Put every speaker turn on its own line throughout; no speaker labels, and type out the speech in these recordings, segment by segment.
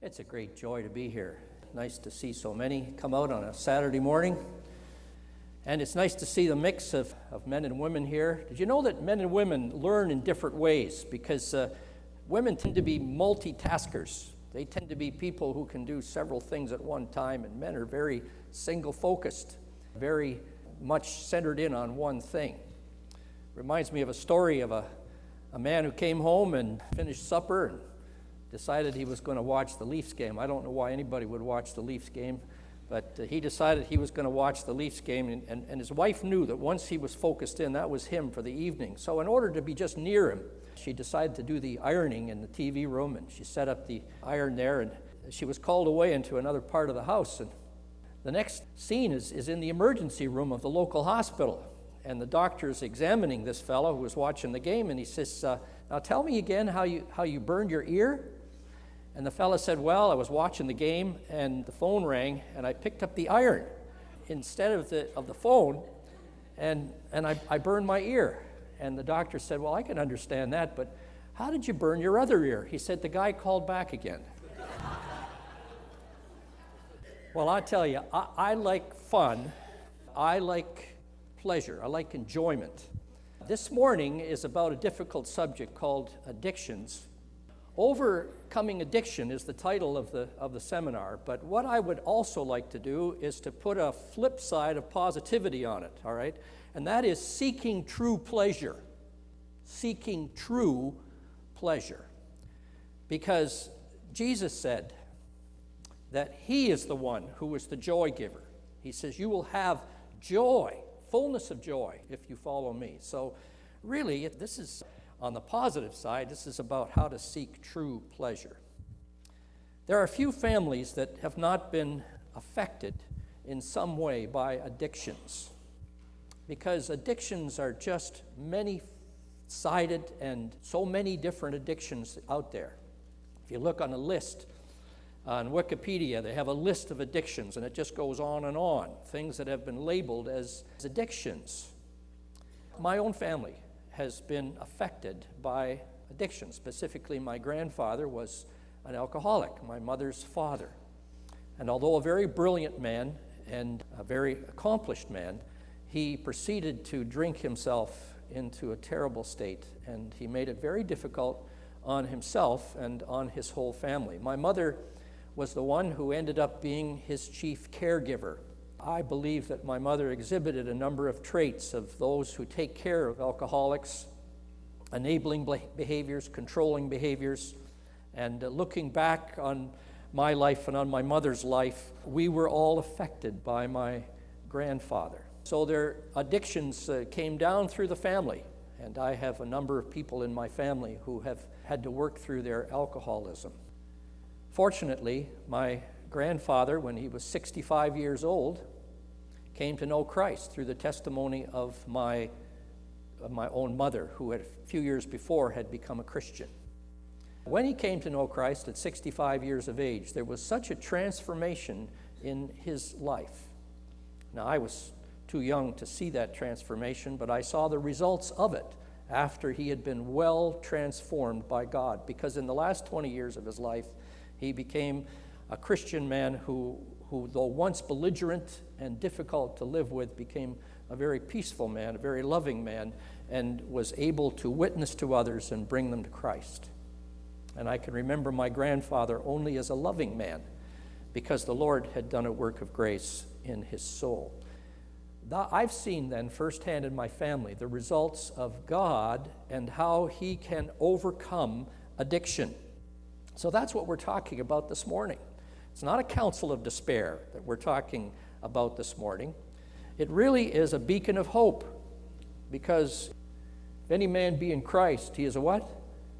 It's a great joy to be here. Nice to see so many come out on a Saturday morning. And it's nice to see the mix of men and women here. Did you know that men and women learn in different ways? Because women tend to be multitaskers. They tend to be people who can do several things at one time, and men are very single-focused, very much centered in on one thing. Reminds me of a story of a man who came home and finished supper and decided he was going to watch the Leafs game. I don't know why anybody would watch the Leafs game, but he decided he was going to watch the Leafs game, and his wife knew that once he was focused in, that was him for the evening. So in order to be just near him, she decided to do the ironing in the TV room, and she set up the iron there, and she was called away into another part of the house. And the next scene is in the emergency room of the local hospital, and the doctor's examining this fellow who was watching the game, and he says, now tell me again how you burned your ear. And the fellow said, well, I was watching the game, and the phone rang, and I picked up the iron instead of the phone, and I burned my ear. And the doctor said, well, I can understand that, but how did you burn your other ear? He said, the guy called back again. Well, I tell you, I like fun. I like pleasure. I like enjoyment. This morning is about a difficult subject called addictions. Overcoming addiction is the title of the seminar, but what I would also like to do is to put a flip side of positivity on it, all right? And that is seeking true pleasure. Seeking true pleasure. Because Jesus said that he is the one who is the joy giver. He says, you will have joy, fullness of joy, if you follow me. So really, this is on the positive side, this is about how to seek true pleasure. There are a few families that have not been affected in some way by addictions, because addictions are just many-sided and so many different addictions out there. If you look on a list on Wikipedia, they have a list of addictions, and it just goes on, things that have been labeled as addictions. My own family has been affected by addiction. Specifically, my grandfather was an alcoholic, my mother's father. And although a very brilliant man and a very accomplished man, he proceeded to drink himself into a terrible state, and he made it very difficult on himself and on his whole family. My mother was the one who ended up being his chief caregiver. I believe that my mother exhibited a number of traits of those who take care of alcoholics, enabling behaviors, controlling behaviors, and looking back on my life and on my mother's life, we were all affected by my grandfather. So their addictions came down through the family, and I have a number of people in my family who have had to work through their alcoholism. Fortunately, my grandfather, when he was 65 years old, came to know Christ through the testimony of my own mother, who had a few years before had become a Christian. When he came to know Christ at 65 years of age, there was such a transformation in his life. Now, I was too young to see that transformation, but I saw the results of it after he had been well transformed by God, because in the last 20 years of his life, he became a Christian man who, though once belligerent and difficult to live with, became a very peaceful man, a very loving man, and was able to witness to others and bring them to Christ. And I can remember my grandfather only as a loving man, because the Lord had done a work of grace in his soul. I've seen then firsthand in my family the results of God and how he can overcome addiction. So that's what we're talking about this morning. It's not a counsel of despair that we're talking about this morning. It really is a beacon of hope, because if any man be in Christ, he is a what?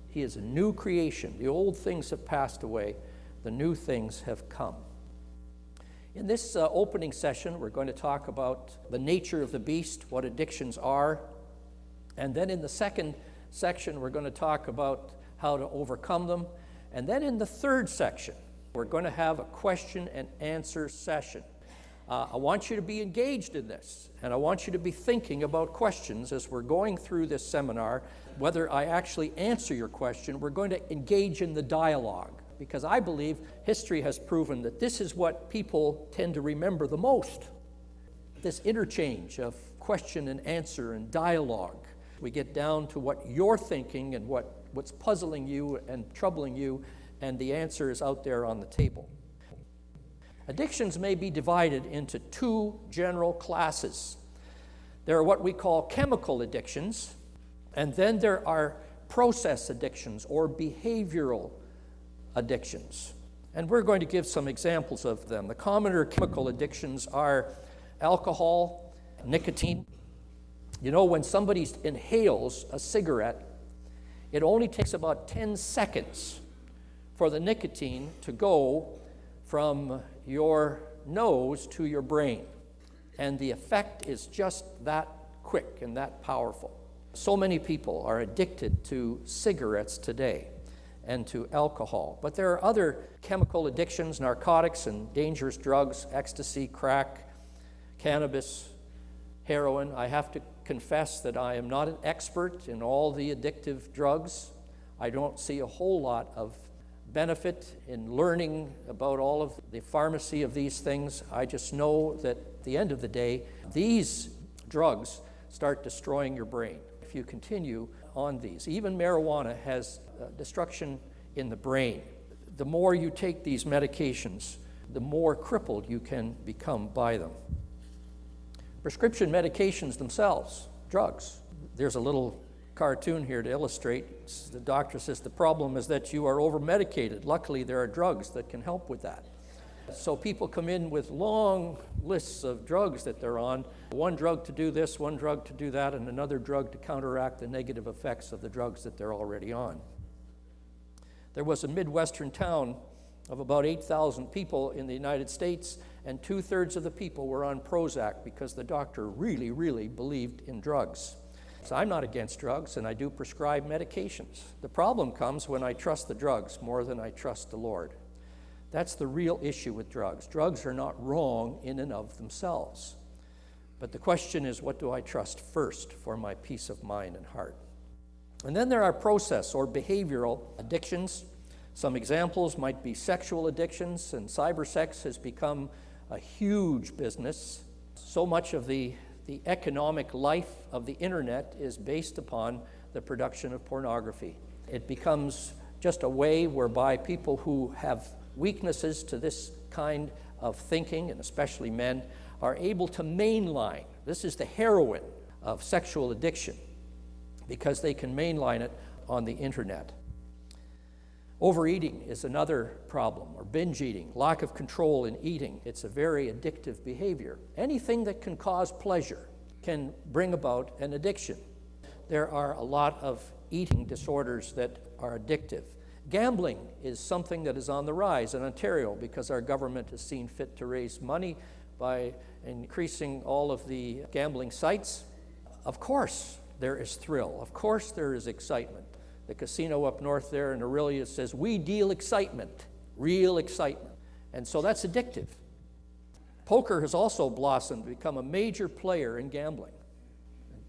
He is a new creation. The old things have passed away. The new things have come. In this opening session, we're going to talk about the nature of the beast, what addictions are. And then in the second section, we're going to talk about how to overcome them. And then in the third section, we're going to have a question and answer session. I want you to be engaged in this, and I want you to be thinking about questions as we're going through this seminar. Whether I actually answer your question, we're going to engage in the dialogue. because I believe history has proven that this is what people tend to remember the most. This interchange of question and answer and dialogue. We get down to what you're thinking and what's puzzling you and troubling you, and the answer is out there on the table. Addictions may be divided into two general classes. There are what we call chemical addictions, and then there are process addictions or behavioral addictions. And we're going to give some examples of them. The commoner chemical addictions are alcohol, nicotine. You know, when somebody inhales a cigarette, it only takes about 10 seconds for the nicotine to go from your nose to your brain. And the effect is just that quick and that powerful. So many people are addicted to cigarettes today and to alcohol. But there are other chemical addictions, narcotics and dangerous drugs, ecstasy, crack, cannabis, heroin. I have to confess that I am not an expert in all the addictive drugs. I don't see a whole lot of benefit in learning about all of the pharmacy of these things. I just know that at the end of the day, these drugs start destroying your brain if you continue on these. Even marijuana has destruction in the brain. The more you take these medications, the more crippled you can become by them. Prescription medications themselves, drugs. There's a little cartoon here to illustrate. The doctor says the problem is that you are over-medicated. Luckily, there are drugs that can help with that. So people come in with long lists of drugs that they're on. One drug to do this, one drug to do that, and another drug to counteract the negative effects of the drugs that they're already on. There was a Midwestern town of about 8,000 people in the United States, and 2/3 of the people were on Prozac because the doctor really, really believed in drugs. So I'm not against drugs, and I do prescribe medications. The problem comes when I trust the drugs more than I trust the Lord. That's the real issue with drugs. Drugs are not wrong in and of themselves. But the question is, what do I trust first for my peace of mind and heart? And then there are process or behavioral addictions. Some examples might be sexual addictions, and cybersex has become a huge business. So much of the economic life of the internet is based upon the production of pornography. It becomes just a way whereby people who have weaknesses to this kind of thinking, and especially men, are able to mainline. This is the heroin of sexual addiction, because they can mainline it on the internet. Overeating is another problem, or binge eating, lack of control in eating. It's a very addictive behavior. Anything that can cause pleasure can bring about an addiction. There are a lot of eating disorders that are addictive. Gambling is something that is on the rise in Ontario because our government has seen fit to raise money by increasing all of the gambling sites. Of course, there is thrill. Of course, there is excitement. The casino up north there in Aurelia says, "We deal excitement, real excitement." And so that's addictive. Poker has also blossomed to become a major player in gambling.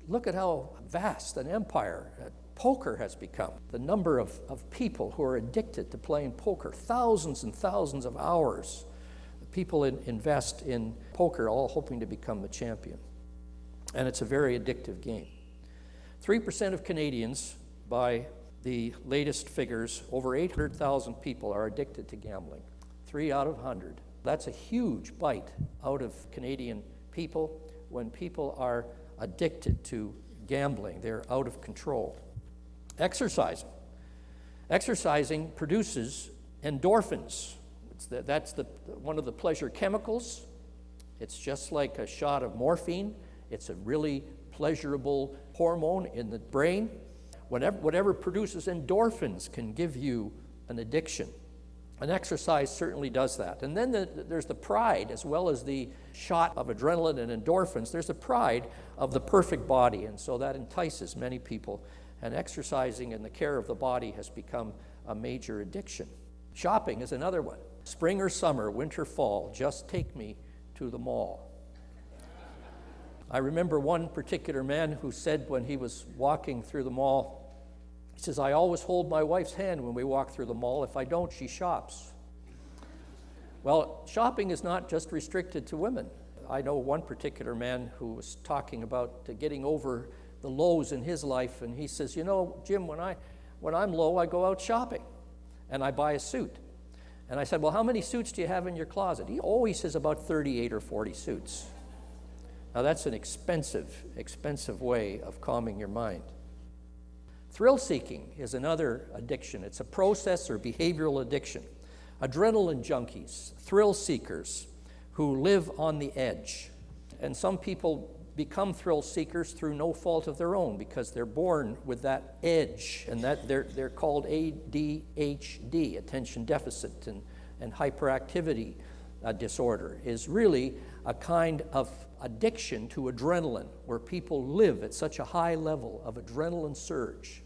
Look at how vast an empire poker has become. The number of people who are addicted to playing poker, thousands and thousands of hours. People invest in poker, all hoping to become the champion. And it's a very addictive game. 3% of Canadians, by the latest figures, over 800,000 people are addicted to gambling. 3 out of 100. That's a huge bite out of Canadian people. When people are addicted to gambling, they're out of control. Exercising. Exercising produces endorphins. That's one of the pleasure chemicals. It's just like a shot of morphine. It's a really pleasurable hormone in the brain. Whatever produces endorphins can give you an addiction. And exercise certainly does that. And then there's the pride, as well as the shot of adrenaline and endorphins. There's the pride of the perfect body, and so that entices many people. And exercising and the care of the body has become a major addiction. Shopping is another one. Spring or summer, winter, fall, just take me to the mall. I remember one particular man who said when he was walking through the mall, He says, I always hold my wife's hand when we walk through the mall. If I don't, she shops. Well, shopping is not just restricted to women. I know one particular man who was talking about getting over the lows in his life, and he says, you know, Jim, when I'm low, I go out shopping, and I buy a suit. And I said, well, how many suits do you have in your closet? He always says about 38 or 40 suits. Now, that's an expensive way of calming your mind. Thrill-seeking is another addiction. It's a process or behavioral addiction. Adrenaline junkies, thrill-seekers who live on the edge. And some people become thrill-seekers through no fault of their own because they're born with that edge, and that they're called ADHD, attention deficit and hyperactivity disorder, is really a kind of addiction to adrenaline, where people live at such a high level of adrenaline surge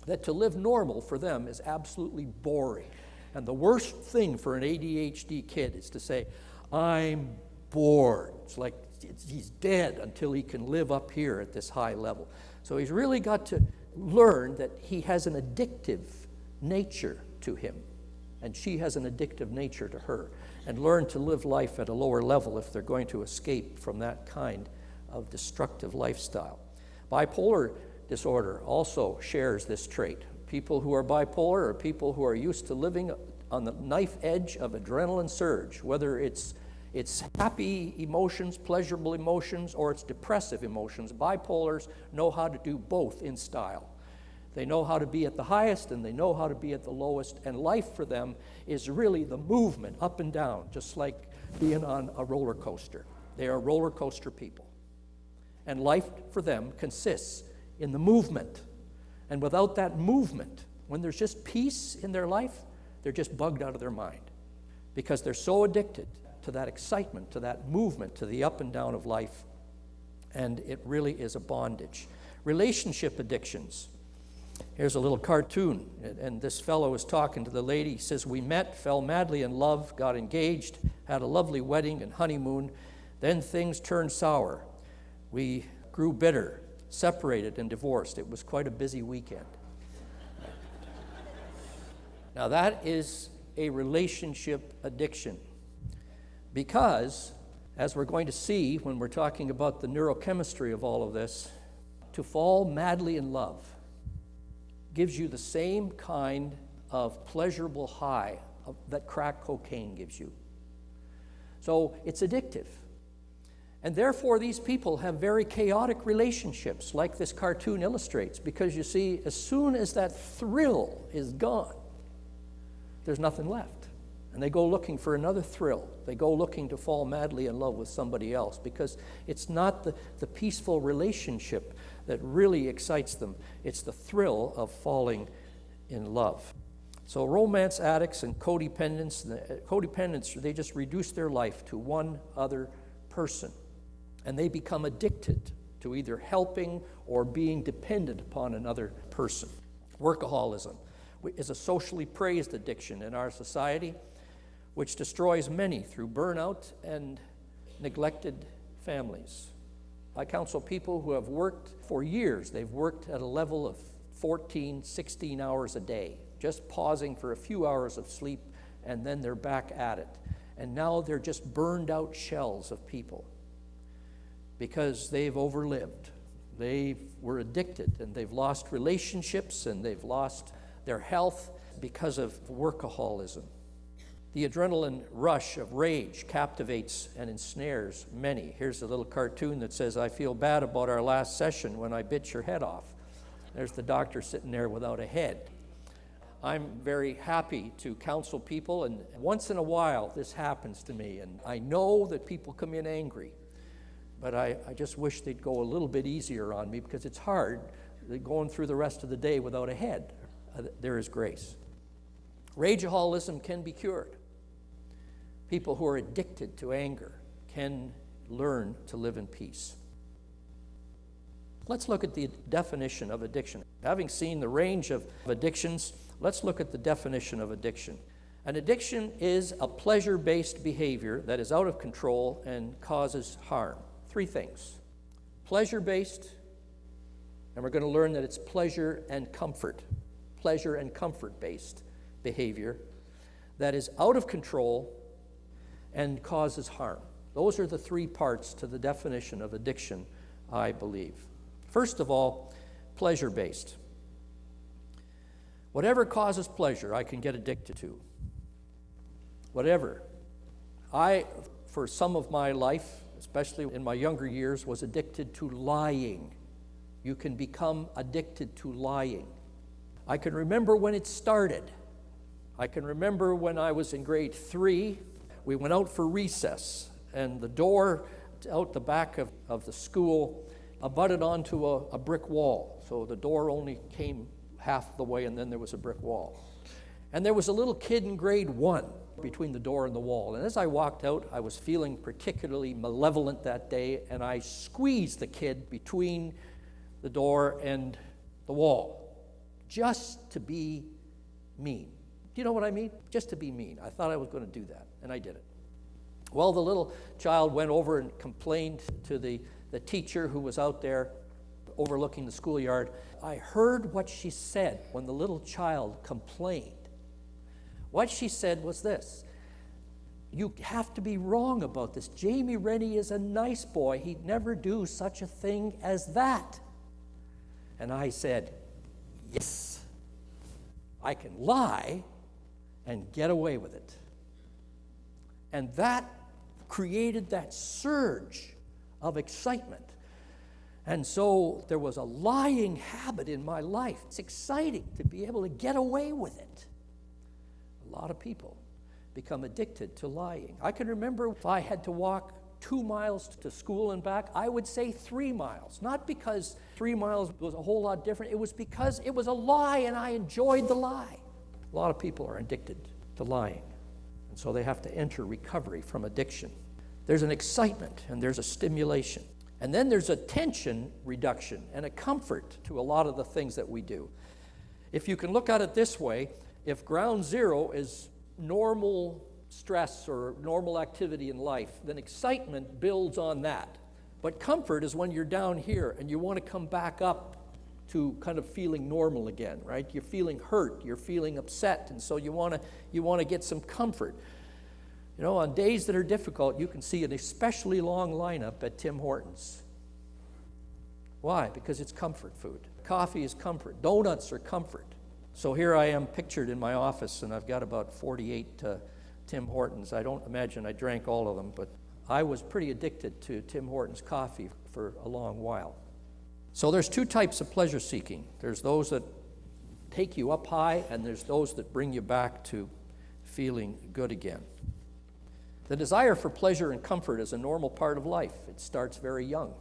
that to live normal for them is absolutely boring. And the worst thing for an ADHD kid is to say, I'm bored. It's like he's dead until he can live up here at this high level. So he's really got to learn that he has an addictive nature to him, and she has an addictive nature to her, and learn to live life at a lower level if they're going to escape from that kind of destructive lifestyle. Bipolar disorder also shares this trait. People who are bipolar are people who are used to living on the knife edge of adrenaline surge, whether it's happy emotions, pleasurable emotions, or it's depressive emotions. Bipolars know how to do both in style. They know how to be at the highest and they know how to be at the lowest, and life for them is really the movement up and down, just like being on a roller coaster. They are roller coaster people. And life for them consists in the movement. And without that movement, when there's just peace in their life, they're just bugged out of their mind, because they're so addicted to that excitement, to that movement, to the up and down of life, and it really is a bondage. Relationship addictions. Here's a little cartoon, and this fellow is talking to the lady. He says, we met, fell madly in love, got engaged, had a lovely wedding and honeymoon. Then things turned sour. We grew bitter, separated, and divorced. It was quite a busy weekend. Now that is a relationship addiction, because, as we're going to see when we're talking about the neurochemistry of all of this, to fall madly in love gives you the same kind of pleasurable high that crack cocaine gives you. So it's addictive. And therefore, these people have very chaotic relationships, like this cartoon illustrates, because you see, as soon as that thrill is gone, there's nothing left. And they go looking for another thrill. They go looking to fall madly in love with somebody else, because it's not the peaceful relationship that really excites them. It's the thrill of falling in love. So romance addicts and codependents, they just reduce their life to one other person. And they become addicted to either helping or being dependent upon another person. Workaholism is a socially praised addiction in our society, which destroys many through burnout and neglected families. I counsel people who have worked for years. They've worked at a level of 14, 16 hours a day, just pausing for a few hours of sleep, and then they're back at it. And now they're just burned out shells of people because they've overlived. They were addicted, and they've lost relationships, and they've lost their health because of workaholism. The adrenaline rush of rage captivates and ensnares many. Here's a little cartoon that says, I feel bad about our last session when I bit your head off. There's the doctor sitting there without a head. I'm very happy to counsel people, and once in a while this happens to me, and I know that people come in angry, but I just wish they'd go a little bit easier on me, because it's hard going through the rest of the day without a head. There is grace. Rageaholism can be cured. People who are addicted to anger can learn to live in peace. Let's look at the definition of addiction. Having seen the range of addictions, let's look at the definition of addiction. An addiction is a pleasure-based behavior that is out of control and causes harm. Three things: pleasure-based, And we're going to learn that it's pleasure and comfort based behavior that is out of control and causes harm. Those are the three parts to the definition of addiction, I believe. First of all, pleasure-based. Whatever causes pleasure, I can get addicted to. Whatever. For some of my life, especially in my younger years, was addicted to lying. You can become addicted to lying. I can remember when it started. I can remember when I was in grade 3, we went out for recess, and the door out the back of the school abutted onto a brick wall. So the door only came half the way, and then there was a brick wall. And there was a little kid in grade 1 between the door and the wall. And as I walked out, I was feeling particularly malevolent that day, and I squeezed the kid between the door and the wall, just to be mean. Do you know what I mean? Just to be mean. I thought I was going to do that, and I did it. Well, the little child went over and complained to the teacher who was out there overlooking the schoolyard. I heard what she said when the little child complained. What she said was this: "You have to be wrong about this. Jamie Rennie is a nice boy. He'd never do such a thing as that." And I said, yes, I can lie and get away with it. And that created that surge of excitement. And so there was a lying habit in my life. It's exciting to be able to get away with it. A lot of people become addicted to lying. I can remember if I had to walk 2 miles to school and back, I would say 3 miles. Not because 3 miles was a whole lot different. It was because it was a lie and I enjoyed the lie. A lot of people are addicted to lying. And so they have to enter recovery from addiction. There's an excitement and there's a stimulation. And then there's a tension reduction and a comfort to a lot of the things that we do. If you can look at it this way, if ground zero is normal stress or normal activity in life, then excitement builds on that. But comfort is when you're down here and you want to come back up to kind of feeling normal again, right? You're feeling hurt, you're feeling upset, and so you want to get some comfort. You know, on days that are difficult, you can see an especially long lineup at Tim Hortons. Why? Because it's comfort food. Coffee is comfort. Donuts are comfort. So here I am pictured in my office, and I've got about 48 Tim Hortons. I don't imagine I drank all of them, but I was pretty addicted to Tim Hortons coffee for a long while. So there's two types of pleasure seeking. There's those that take you up high, and there's those that bring you back to feeling good again. The desire for pleasure and comfort is a normal part of life. It starts very young.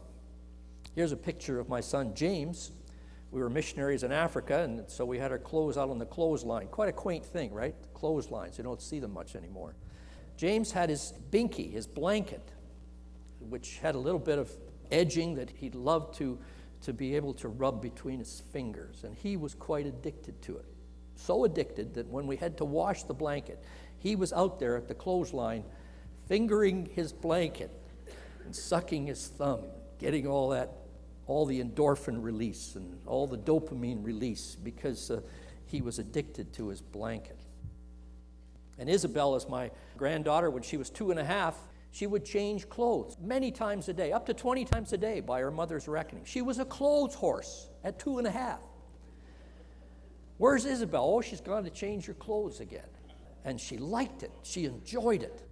Here's a picture of my son James. We were missionaries in Africa, and so we had our clothes out on the clothesline. Quite a quaint thing, right? Clotheslines, you don't see them much anymore. James had his binky, his blanket, which had a little bit of edging that he'd love to be able to rub between his fingers, and he was quite addicted to it. So addicted that when we had to wash the blanket, he was out there at the clothesline fingering his blanket and sucking his thumb, getting all the endorphin release and all the dopamine release because he was addicted to his blanket. And Isabel is my granddaughter. When she was 2.5, she would change clothes many times a day, up to 20 times a day by her mother's reckoning. She was a clothes horse at 2.5. Where's Isabel? Oh, she's gone to change her clothes again. And she liked it. She enjoyed it.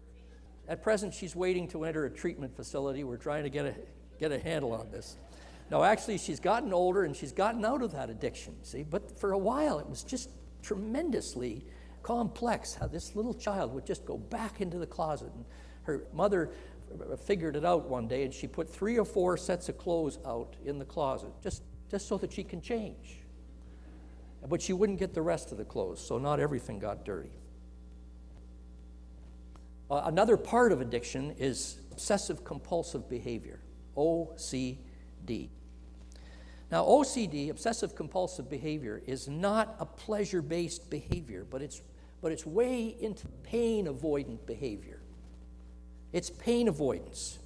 At present, she's waiting to enter a treatment facility. We're trying to get a handle on this. No, actually, she's gotten older and she's gotten out of that addiction, see? But for a while, it was just tremendously complex how this little child would just go back into the closet. And her mother figured it out one day, and she put 3 or 4 sets of clothes out in the closet just so that she can change. But she wouldn't get the rest of the clothes, so not everything got dirty. Another part of addiction is obsessive-compulsive behavior, OCD. Now, OCD, obsessive-compulsive behavior, is not a pleasure-based behavior, but it's way into pain-avoidant behavior. It's pain avoidance.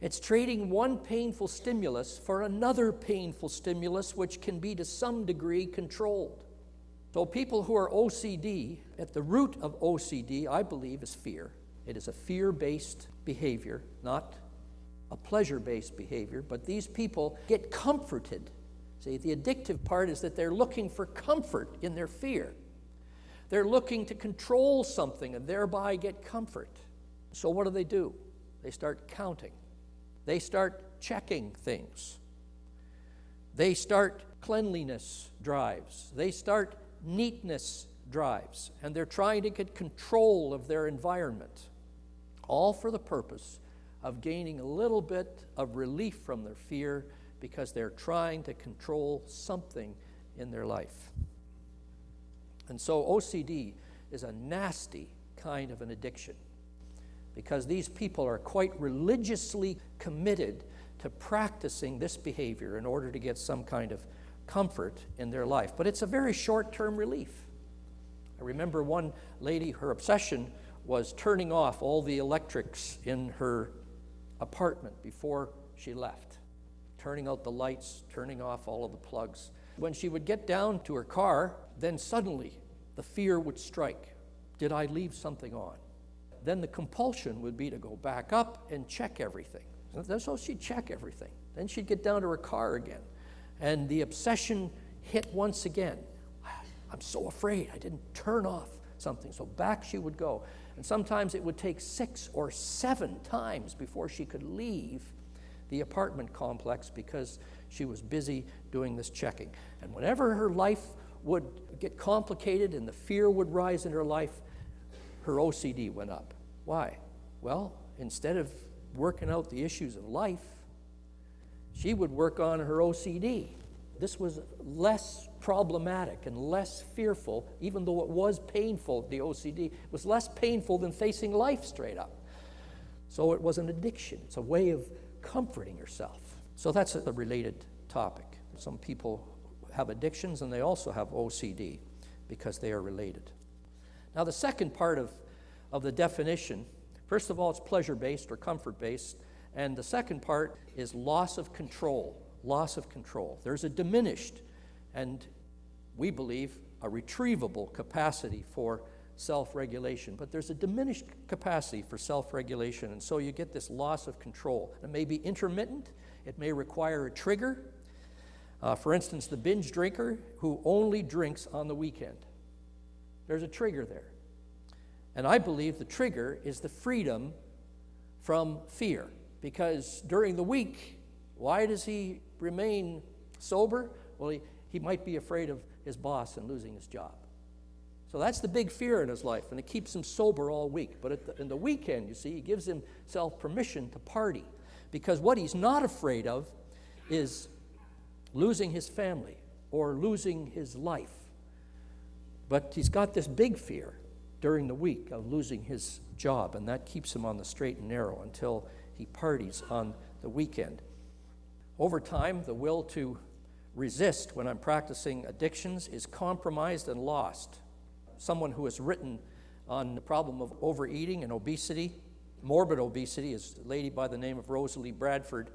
It's trading one painful stimulus for another painful stimulus, which can be to some degree controlled. So people who are OCD, at the root of OCD, I believe, is fear. It is a fear-based behavior, not a pleasure-based behavior, but these people get comforted. See, the addictive part is that they're looking for comfort in their fear. They're looking to control something and thereby get comfort. So what do? They start counting. They start checking things. They start cleanliness drives. They start neatness drives. And they're trying to get control of their environment, all for the purpose of gaining a little bit of relief from their fear because they're trying to control something in their life. And so OCD is a nasty kind of an addiction because these people are quite religiously committed to practicing this behavior in order to get some kind of comfort in their life. But it's a very short-term relief. I remember one lady, her obsession was turning off all the electrics in her apartment before she left, turning out the lights, turning off all of the plugs. When she would get down to her car, then suddenly the fear would strike. Did I leave something on? Then the compulsion would be to go back up and check everything. So she'd check everything. Then she'd get down to her car again. And the obsession hit once again. I'm so afraid I didn't turn off something. So back she would go. And sometimes it would take 6 or 7 times before she could leave the apartment complex because she was busy doing this checking. And whenever her life would get complicated and the fear would rise in her life, her OCD went up. Why? Well, instead of working out the issues of life, she would work on her OCD. This was less problematic and less fearful, even though it was painful, the OCD. It was less painful than facing life straight up. So it was an addiction. It's a way of comforting yourself. So that's a related topic. Some people have addictions and they also have OCD because they are related. Now the second part of the definition, first of all, it's pleasure-based or comfort-based, and the second part is loss of control. Loss of control. There's a diminished and, we believe, a retrievable capacity for self-regulation, but there's a diminished capacity for self-regulation, and so you get this loss of control. It may be intermittent. It may require a trigger. For instance, the binge drinker who only drinks on the weekend. There's a trigger there. And I believe the trigger is the freedom from fear, because during the week, why does he remain sober? Well, he might be afraid of his boss and losing his job. So that's the big fear in his life, and it keeps him sober all week. But in the weekend, you see, he gives himself permission to party, because what he's not afraid of is losing his family or losing his life. But he's got this big fear during the week of losing his job, and that keeps him on the straight and narrow until he parties on the weekend. Over time, the will to resist when I'm practicing addictions is compromised and lost. Someone who has written on the problem of overeating and obesity, morbid obesity, is a lady by the name of Rosalie Bradford,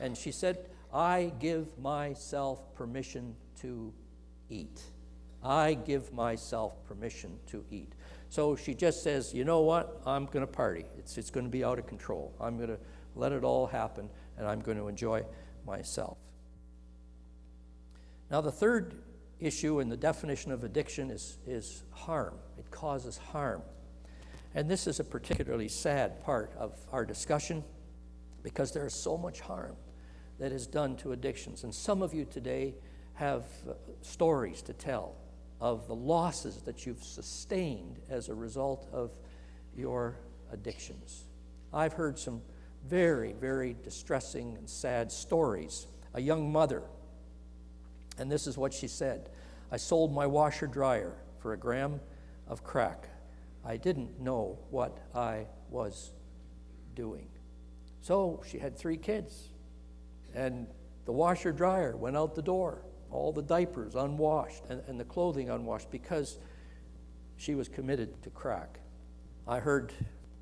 and she said, I give myself permission to eat. I give myself permission to eat. So she just says, you know what, I'm going to party. It's going to be out of control. I'm going to let it all happen, and I'm going to enjoy myself. Now, the third issue in the definition of addiction is harm. It causes harm. And this is a particularly sad part of our discussion because there is so much harm that is done to addictions. And some of you today have stories to tell of the losses that you've sustained as a result of your addictions. I've heard some very, very distressing and sad stories. A young mother, and this is what she said, I sold my washer dryer for $1 gram of crack. I didn't know what I was doing. So she had 3 kids, and the washer dryer went out the door, all the diapers unwashed and the clothing unwashed because she was committed to crack. I heard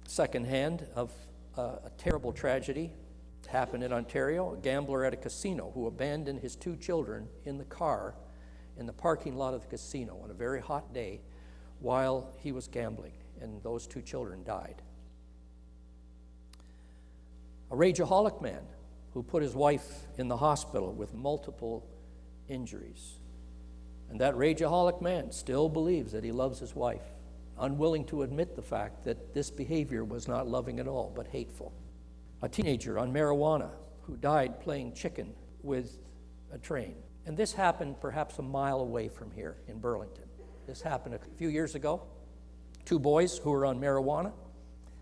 secondhand of a terrible tragedy happened in Ontario, a gambler at a casino who abandoned his 2 children in the car in the parking lot of the casino on a very hot day while he was gambling, and those 2 children died. A rageaholic man who put his wife in the hospital with multiple injuries. And that rageaholic man still believes that he loves his wife, unwilling to admit the fact that this behavior was not loving at all, but hateful. A teenager on marijuana who died playing chicken with a train. And this happened perhaps a mile away from here in Burlington. This happened a few years ago. 2 boys who were on marijuana,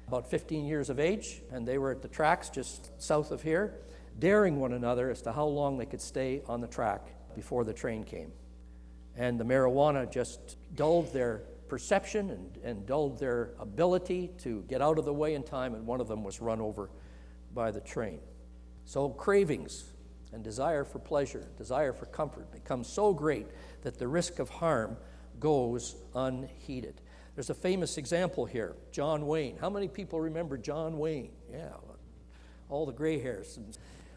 about 15 years of age, and they were at the tracks just south of here, daring one another as to how long they could stay on the track before the train came. And the marijuana just dulled their perception and dulled their ability to get out of the way in time, and one of them was run over by the train. So cravings and desire for pleasure, desire for comfort becomes so great that the risk of harm goes unheeded. There's a famous example here, John Wayne. How many people remember John Wayne? Yeah, all the gray hairs.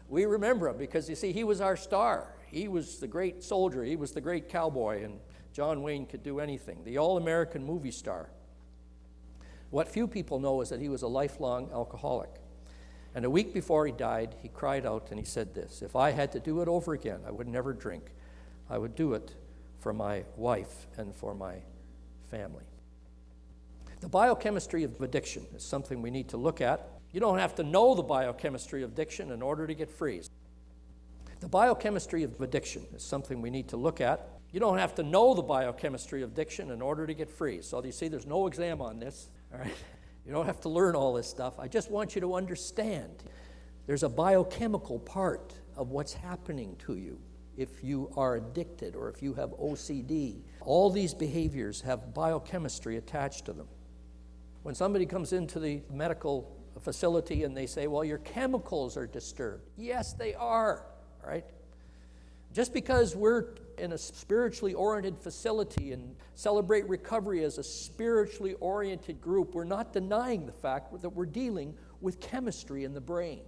We remember him because, you see, he was our star. He was the great soldier. He was the great cowboy, and John Wayne could do anything. The all-American movie star. What few people know is that he was a lifelong alcoholic. And a week before he died, he cried out and he said this: "If I had to do it over again, I would never drink. I would do it for my wife and for my family." The biochemistry of addiction is something we need to look at. You don't have to know the biochemistry of addiction in order to get free. The biochemistry of addiction is something we need to look at. You don't have to know the biochemistry of addiction in order to get free. So you see, there's no exam on this, all right? You don't have to learn all this stuff. I just want you to understand there's a biochemical part of what's happening to you if you are addicted or if you have OCD. All these behaviors have biochemistry attached to them. When somebody comes into the medical facility and they say, well, your chemicals are disturbed. Yes, they are, all right? Just because we're in a spiritually oriented facility and celebrate recovery as a spiritually oriented group, we're not denying the fact that we're dealing with chemistry in the brain.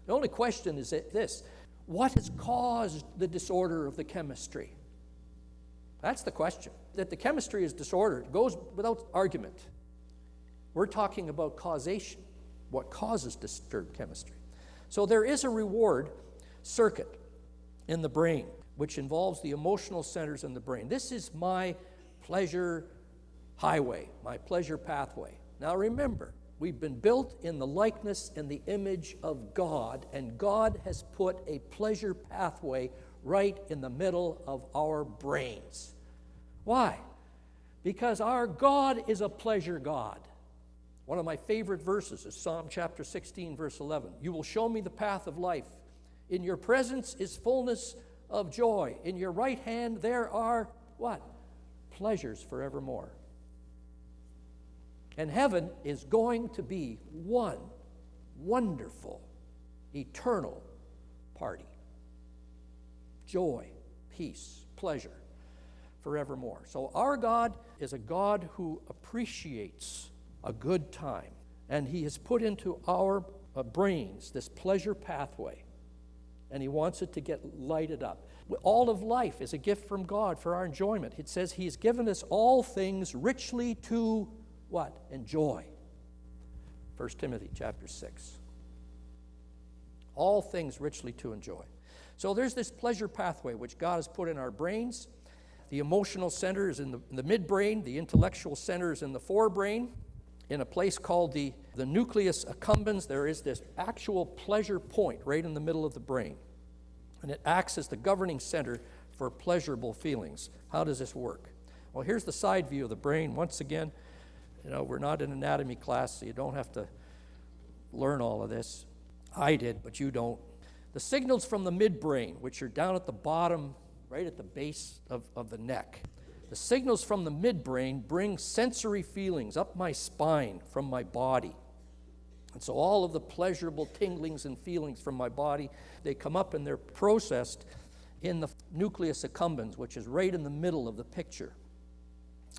The only question is this: what has caused the disorder of the chemistry? That's the question. That the chemistry is disordered goes without argument. We're talking about causation, what causes disturbed chemistry. So there is a reward circuit in the brain which involves the emotional centers in the brain. This is my pleasure highway, my pleasure pathway. Now remember, we've been built in the likeness and the image of God, and God has put a pleasure pathway right in the middle of our brains. Why? Because our God is a pleasure God. One of my favorite verses is Psalm chapter 16, verse 11. You will show me the path of life. In your presence is fullness of joy. In your right hand there are, what? Pleasures forevermore. And heaven is going to be one wonderful, eternal party. Joy, peace, pleasure forevermore. So our God is a God who appreciates a good time. And he has put into our brains this pleasure pathway. And he wants it to get lighted up. All of life is a gift from God for our enjoyment. It says he has given us all things richly to what? Enjoy. 1 Timothy chapter 6. All things richly to enjoy. So there's this pleasure pathway which God has put in our brains. The emotional center is in the midbrain. The intellectual center is in the forebrain. In a place called the nucleus accumbens, there is this actual pleasure point right in the middle of the brain. And it acts as the governing center for pleasurable feelings. How does this work? Well, here's the side view of the brain. Once again, we're not in anatomy class, so you don't have to learn all of this. I did, but you don't. The signals from the midbrain, which are down at the bottom, right at the base of the neck. The signals from the midbrain bring sensory feelings up my spine from my body. And so all of the pleasurable tinglings and feelings from my body, they come up and they're processed in the nucleus accumbens, which is right in the middle of the picture.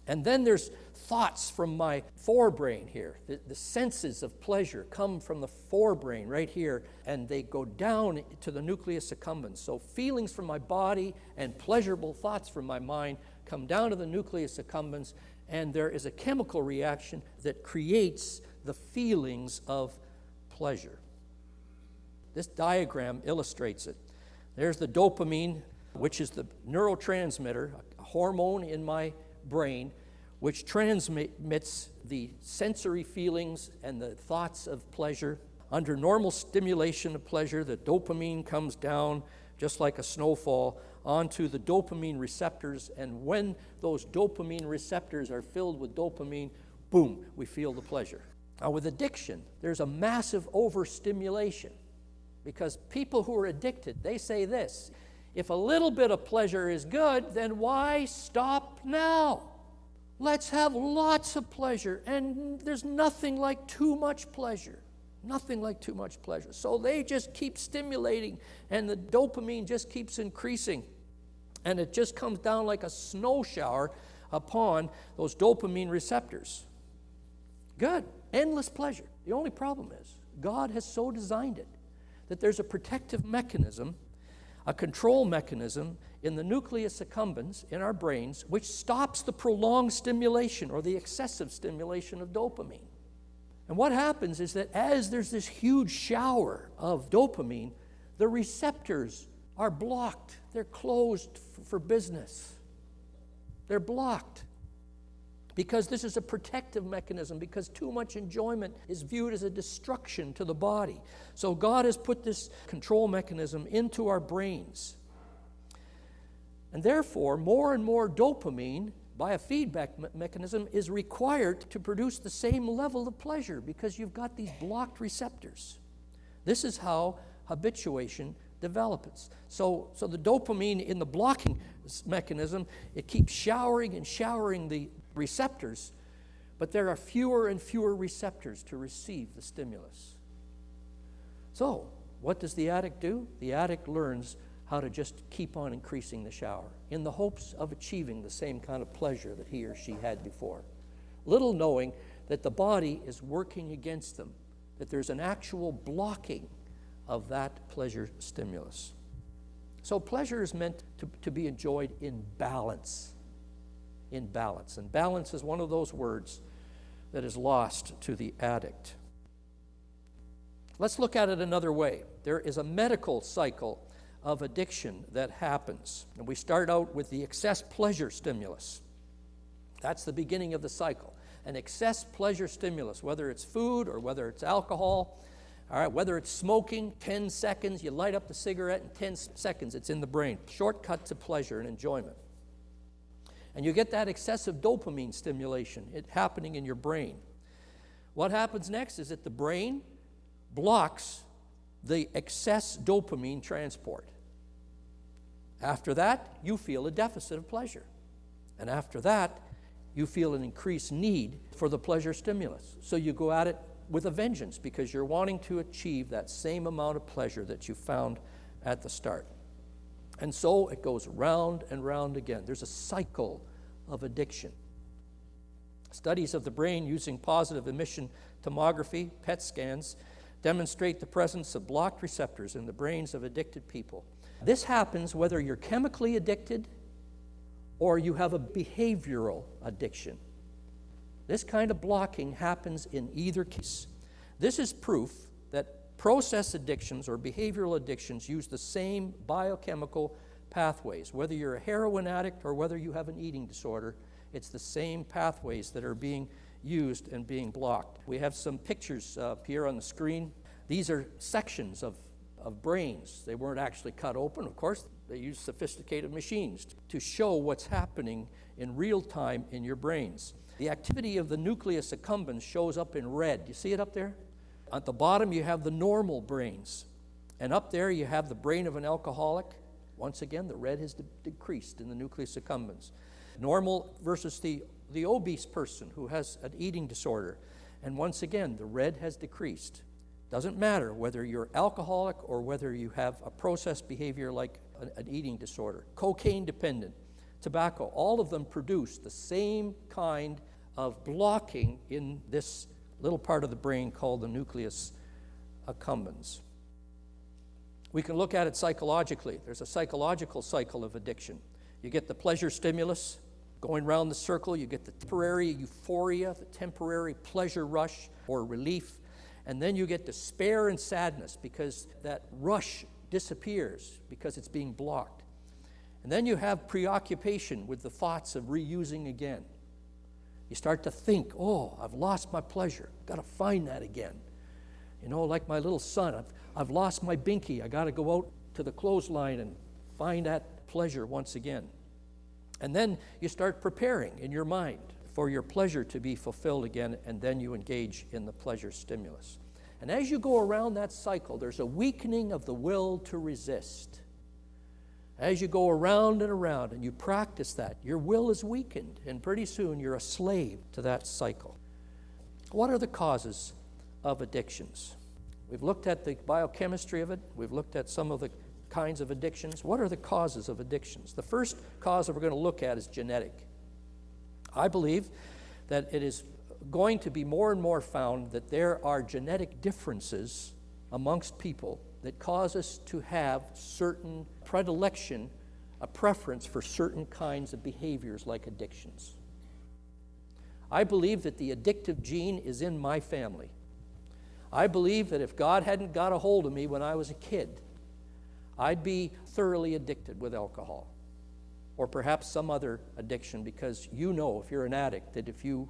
And then there's thoughts from my forebrain here. The senses of pleasure come from the forebrain right here, and they go down to the nucleus accumbens. So feelings from my body and pleasurable thoughts from my mind come down to the nucleus accumbens, and there is a chemical reaction that creates the feelings of pleasure. This diagram illustrates it. There's the dopamine, which is the neurotransmitter, a hormone in my brain, which transmits the sensory feelings and the thoughts of pleasure. Under normal stimulation of pleasure, the dopamine comes down just like a snowfall onto the dopamine receptors, and when those dopamine receptors are filled with dopamine, boom, we feel the pleasure. Now with addiction, there's a massive overstimulation, because people who are addicted, they say this: if a little bit of pleasure is good, then why stop now? Let's have lots of pleasure, and there's nothing like too much pleasure. Nothing like too much pleasure. So they just keep stimulating, and the dopamine just keeps increasing, and it just comes down like a snow shower upon those dopamine receptors. Good, endless pleasure. The only problem is God has so designed it that there's a protective mechanism, a control mechanism in the nucleus accumbens in our brains, which stops the prolonged stimulation or the excessive stimulation of dopamine. And what happens is that as there's this huge shower of dopamine, the receptors are blocked. They're closed for business. They're blocked because this is a protective mechanism, because too much enjoyment is viewed as a destruction to the body. So God has put this control mechanism into our brains. And therefore, more and more dopamine by a feedback mechanism is required to produce the same level of pleasure, because you've got these blocked receptors. This is how habituation develops. So the dopamine in the blocking mechanism, it keeps showering and showering the receptors, but there are fewer and fewer receptors to receive the stimulus. So what does the addict do? The addict learns how to just keep on increasing the shower in the hopes of achieving the same kind of pleasure that he or she had before, little knowing that the body is working against them, that there's an actual blocking of that pleasure stimulus. So pleasure is meant to be enjoyed in balance. In balance. And balance is one of those words that is lost to the addict. Let's look at it another way. There is a medical cycle of addiction that happens. And we start out with the excess pleasure stimulus. That's the beginning of the cycle. An excess pleasure stimulus, whether it's food or whether it's alcohol, all right, whether it's smoking, 10 seconds, you light up the cigarette, in 10 seconds it's in the brain. Shortcut to pleasure and enjoyment. And you get that excessive dopamine stimulation happening in your brain. What happens next is that the brain blocks the excess dopamine transport. After that, you feel a deficit of pleasure. And after that, you feel an increased need for the pleasure stimulus. So you go at it with a vengeance, because you're wanting to achieve that same amount of pleasure that you found at the start. And so it goes round and round again. There's a cycle of addiction. Studies of the brain using positive emission tomography, PET scans, demonstrate the presence of blocked receptors in the brains of addicted people. This happens whether you're chemically addicted or you have a behavioral addiction. This kind of blocking happens in either case. This is proof that process addictions or behavioral addictions use the same biochemical pathways. Whether you're a heroin addict or whether you have an eating disorder, it's the same pathways that are being used and being blocked. We have some pictures up here on the screen. These are sections of brains. They weren't actually cut open, of course. They use sophisticated machines to show what's happening in real time in your brains. The activity of the nucleus accumbens shows up in red. You see it up there? At the bottom, you have the normal brains. And up there, you have the brain of an alcoholic. Once again, the red has decreased in the nucleus accumbens. Normal versus the obese person who has an eating disorder. And once again, the red has decreased. Doesn't matter whether you're alcoholic or whether you have a process behavior like an eating disorder. Cocaine dependent. tobacco, all of them produce the same kind of blocking in this little part of the brain called the nucleus accumbens. We can look at it psychologically. There's a psychological cycle of addiction. You get the pleasure stimulus, going around the circle, you get the temporary euphoria, the temporary pleasure rush or relief, and then you get despair and sadness because that rush disappears because it's being blocked. And then you have preoccupation with the thoughts of reusing again. You start to think, oh, I've lost my pleasure. I've got to find that again. You know, like my little son, I've lost my binky. I got to go out to the clothesline and find that pleasure once again. And then you start preparing in your mind for your pleasure to be fulfilled again, and then you engage in the pleasure stimulus. And as you go around that cycle, there's a weakening of the will to resist. As you go around and you practice that, your will is weakened, and pretty soon you're a slave to that cycle. What are the causes of addictions? We've looked at the biochemistry of it. We've looked at some of the kinds of addictions. What are the causes of addictions? The first cause that we're going to look at is genetic. I believe that it is going to be more and more found that there are genetic differences amongst people that cause us to have certain predilection, a preference for certain kinds of behaviors like addictions. I believe that the addictive gene is in my family. I believe that if God hadn't got a hold of me when I was a kid, I'd be thoroughly addicted with alcohol or perhaps some other addiction, because you know, if you're an addict, that if you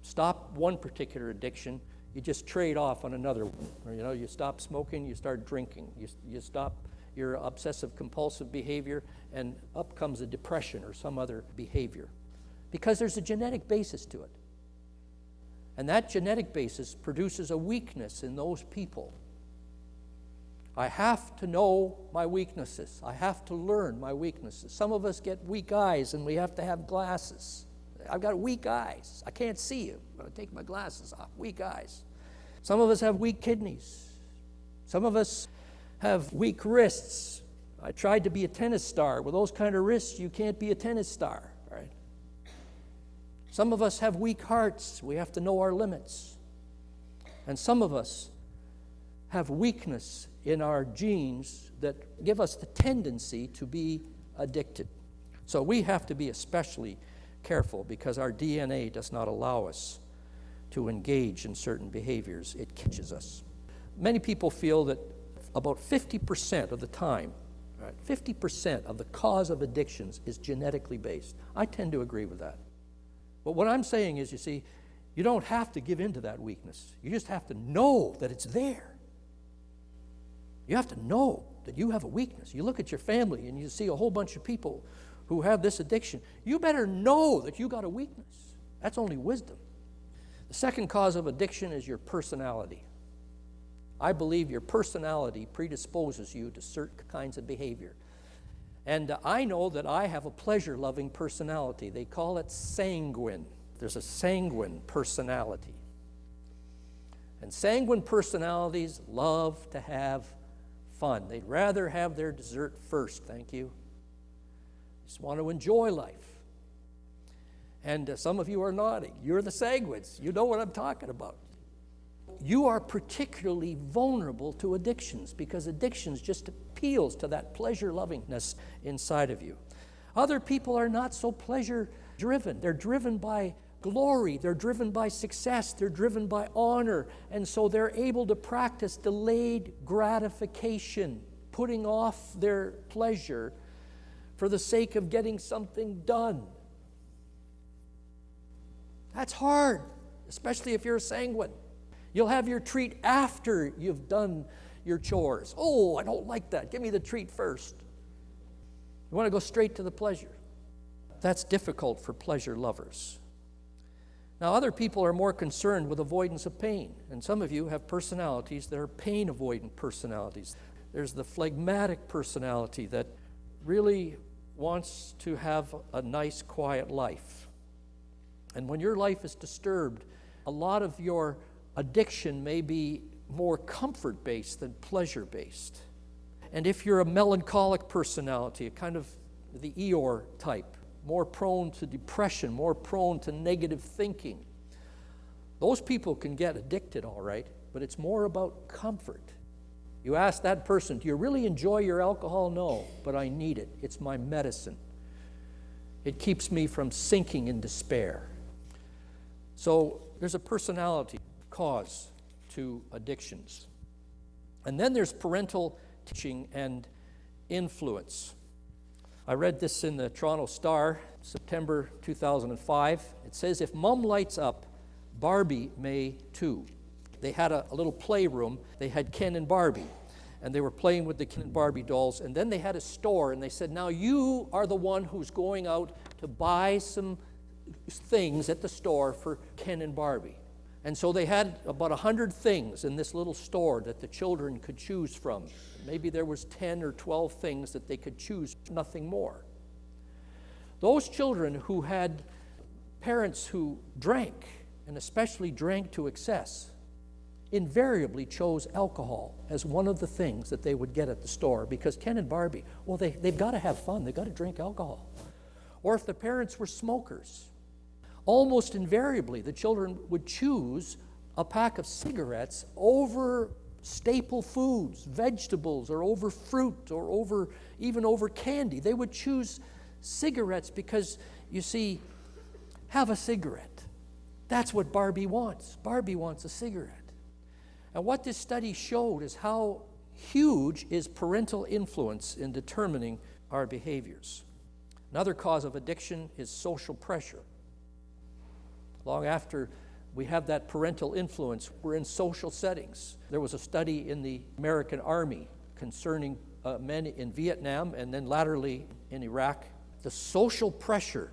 stop one particular addiction, you just trade off on another one. Or, you know, you stop smoking, you start drinking. You stop your obsessive compulsive behavior, and up comes a depression or some other behavior. Because there's a genetic basis to it. And that genetic basis produces a weakness in those people. I have to know my weaknesses. I have to learn my weaknesses. Some of us get weak eyes and we have to have glasses. I've got weak eyes. I can't see you. I'm going to take my glasses off. Weak eyes. Some of us have weak kidneys. Some of us have weak wrists. I tried to be a tennis star. With those kind of wrists, you can't be a tennis star, right? Some of us have weak hearts. We have to know our limits. And some of us have weakness in our genes that give us the tendency to be addicted. So we have to be especially careful because our DNA does not allow us to engage in certain behaviors. It catches us. Many people feel that about 50% of the time, right, 50% of the cause of addictions is genetically based. I tend to agree with that. But what I'm saying is, you see, you don't have to give in to that weakness. You just have to know that it's there. You have to know that you have a weakness. You look at your family and you see a whole bunch of people who have this addiction. You better know that you got a weakness. That's only wisdom. The second cause of addiction is your personality. I believe your personality predisposes you to certain kinds of behavior. And I know that I have a pleasure-loving personality. They call it sanguine. There's a sanguine personality. And sanguine personalities love to have fun. They'd rather have their dessert first, thank you. Just want to enjoy life. And some of you are nodding. You're the sanguines. You know what I'm talking about. You are particularly vulnerable to addictions because addictions just appeals to that pleasure-lovingness inside of you. Other people are not so pleasure-driven. They're driven by glory. They're driven by success. They're driven by honor. And so they're able to practice delayed gratification, putting off their pleasure for the sake of getting something done. That's hard, especially if you're a sanguine. You'll have your treat after you've done your chores. Oh, I don't like that. Give me the treat first. You want to go straight to the pleasure. That's difficult for pleasure lovers. Now, other people are more concerned with avoidance of pain, and some of you have personalities that are pain-avoidant personalities. There's the phlegmatic personality that really wants to have a nice, quiet life. And when your life is disturbed, a lot of your addiction may be more comfort-based than pleasure-based. And if you're a melancholic personality, a kind of the Eeyore type, more prone to depression, more prone to negative thinking. Those people can get addicted, all right, but it's more about comfort. You ask that person, do you really enjoy your alcohol? No, but I need it. It's my medicine. It keeps me from sinking in despair. So there's a personality cause to addictions. And then there's parental teaching and influence. I read this in the Toronto Star, September 2005. It says, if mom lights up, Barbie may too. They had a little playroom. They had Ken and Barbie, and they were playing with the Ken and Barbie dolls. And then they had a store, and they said, now you are the one who's going out to buy some things at the store for Ken and Barbie. And so they had about 100 things in this little store that the children could choose from. Maybe there was 10 or 12 things that they could choose, nothing more. Those children who had parents who drank, and especially drank to excess, invariably chose alcohol as one of the things that they would get at the store, because Ken and Barbie, well, they've got to have fun. They've got to drink alcohol. Or if the parents were smokers, almost invariably the children would choose a pack of cigarettes over staple foods, vegetables, or over fruit, or even over candy. They would choose cigarettes because, you see, have a cigarette. That's what Barbie wants. Barbie wants a cigarette. And what this study showed is how huge is parental influence in determining our behaviors. Another cause of addiction is social pressure. Long after we have that parental influence, we're in social settings. There was a study in the American Army concerning men in Vietnam and then laterally in Iraq. The social pressure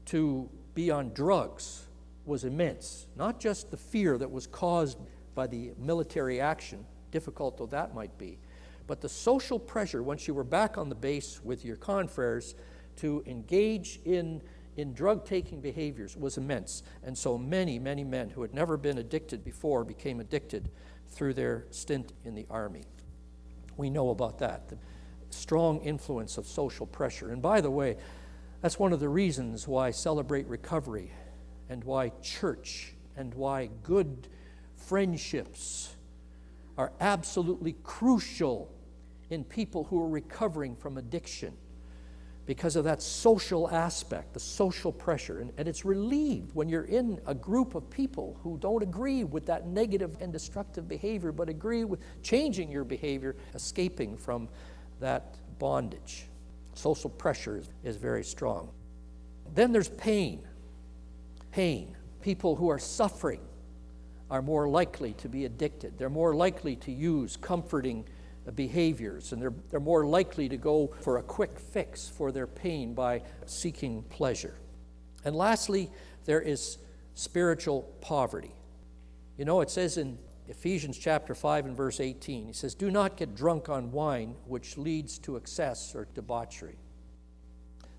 to be on drugs was immense. Not just the fear that was caused by the military action, difficult though that might be, but the social pressure once you were back on the base with your confreres to engage in drug-taking behaviors was immense. And so many, many men who had never been addicted before became addicted through their stint in the Army. We know about that, the strong influence of social pressure. And by the way, that's one of the reasons why Celebrate Recovery and why church and why good friendships are absolutely crucial in people who are recovering from addiction, because of that social aspect, the social pressure. And it's relieved when you're in a group of people who don't agree with that negative and destructive behavior, but agree with changing your behavior, escaping from that bondage. Social pressure is very strong. Then there's pain. Pain. People who are suffering are more likely to be addicted. They're more likely to use comforting behaviors, and they're more likely to go for a quick fix for their pain by seeking pleasure. And lastly, there is spiritual poverty. You know, it says in Ephesians chapter 5 and verse 18, he says, do not get drunk on wine, which leads to excess or debauchery.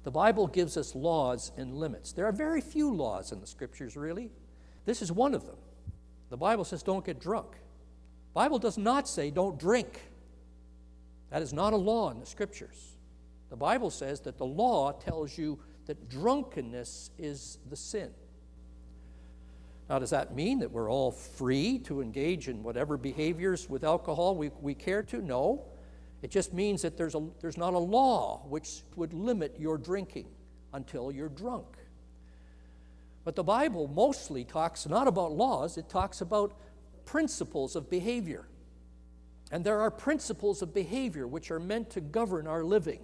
The Bible gives us laws and limits. There are very few laws in the Scriptures, really. This is one of them. The Bible says don't get drunk. The Bible does not say don't drink. That is not a law in the Scriptures. The Bible says that the law tells you that drunkenness is the sin. Now, does that mean that we're all free to engage in whatever behaviors with alcohol we care to? No. It just means that there's not a law which would limit your drinking until you're drunk. But the Bible mostly talks not about laws, it talks about principles of behavior. And there are principles of behavior which are meant to govern our living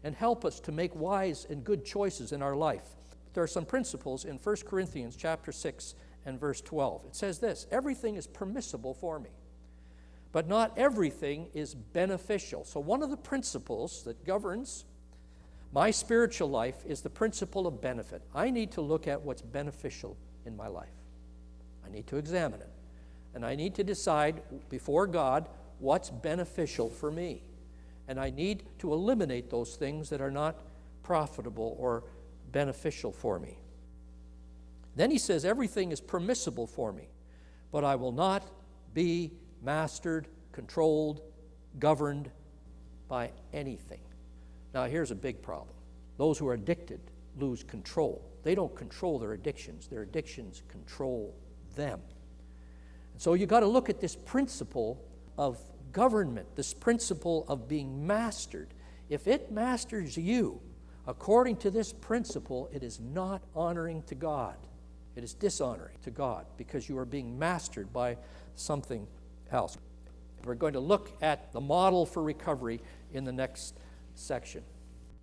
and help us to make wise and good choices in our life. There are some principles in 1 Corinthians chapter 6 and verse 12. It says this, everything is permissible for me, but not everything is beneficial. So one of the principles that governs my spiritual life is the principle of benefit. I need to look at what's beneficial in my life. I need to examine it. And I need to decide before God what's beneficial for me. And I need to eliminate those things that are not profitable or beneficial for me. Then he says, everything is permissible for me, but I will not be mastered, controlled, governed by anything. Now, here's a big problem. Those who are addicted lose control. They don't control their addictions control them. And so you got to look at this principle of government, this principle of being mastered. If it masters you, according to this principle, it is not honoring to God. It is dishonoring to God because you are being mastered by something else. We're going to look at the model for recovery in the next section.